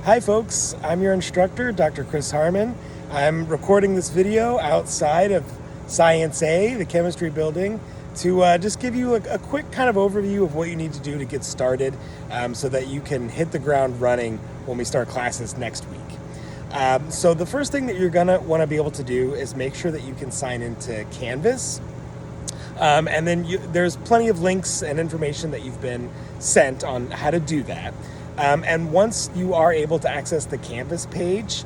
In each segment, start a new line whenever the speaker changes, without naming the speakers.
Hi folks, I'm your instructor, Dr. Chris Harmon. I'm recording this video outside of Science A, the chemistry building, to just give you a quick kind of overview of what you need to do to get started so that you can hit the ground running when we start classes next week. So the first thing that you're gonna wanna be able to do is make sure that you can sign into Canvas. And then there's plenty of links and information that you've been sent on how to do that. And once you are able to access the Canvas page,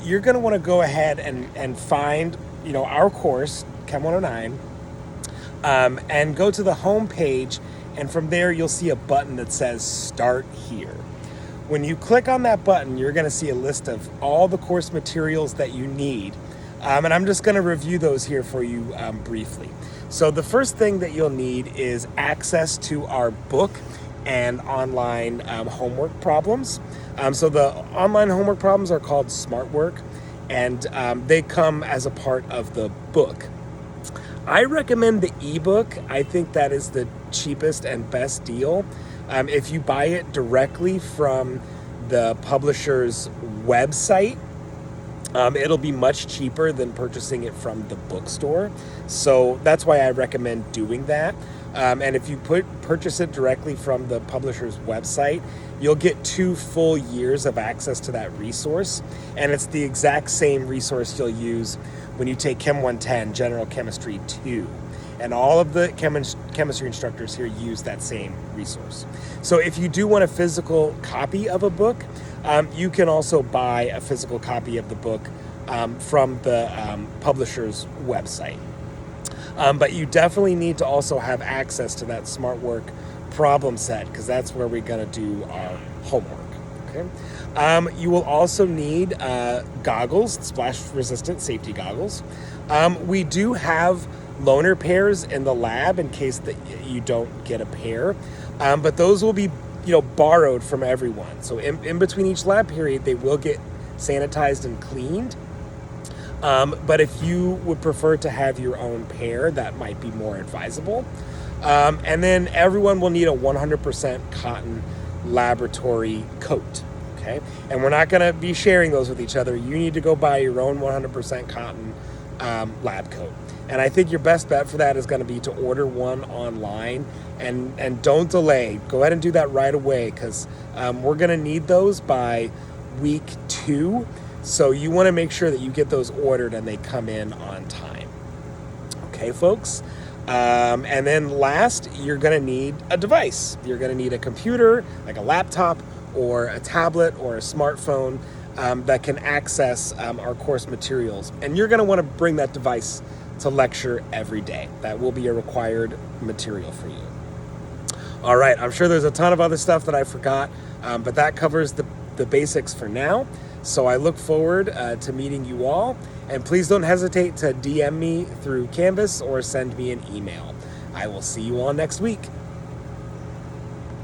you're going to want to go ahead and find, our course, Chem 109, and go to the home page, and from there you'll see a button that says Start Here. When you click on that button, you're going to see a list of all the course materials that you need, and I'm just going to review those here for you briefly. So the first thing that you'll need is access to our book and online homework problems. So the online homework problems are called Smart Work, and they come as a part of the book. I recommend the ebook. I think that is the cheapest and best deal. If you buy it directly from the publisher's website, it'll be much cheaper than purchasing it from the bookstore. So that's why I recommend doing that. And if you purchase it directly from the publisher's website, you'll get 2 full years of access to that resource. And it's the exact same resource you'll use when you take Chem 110, General Chemistry 2. And all of the chemistry instructors here use that same resource. So if you do want a physical copy of a book, you can also buy a physical copy of the book from the publisher's website. But you definitely need to also have access to that Smart Work problem set, because that's where we're going to do our homework. Okay. You will also need goggles, splash-resistant safety goggles. We do have loaner pairs in the lab in case that you don't get a pair, but those will be borrowed from everyone. So in between each lab period, they will get sanitized and cleaned. But if you would prefer to have your own pair, that might be more advisable. And then everyone will need a 100% cotton laboratory coat. Okay, and we're not going to be sharing those with each other. You need to go buy your own 100% cotton lab coat. And I think your best bet for that is going to be to order one online, and don't delay. Go ahead and do that right away, because we're going to need those by week 2. So you want to make sure that you get those ordered and they come in on time. Okay, folks? And then last, you're going to need a device. You're going to need a computer, like a laptop or a tablet or a smartphone that can access our course materials. And you're going to want to bring that device to lecture every day. That will be a required material for you. All right, I'm sure there's a ton of other stuff that I forgot, but that covers the basics for now. So I look forward to meeting you all, and please don't hesitate to DM me through Canvas or send me an email. I will see you all next week.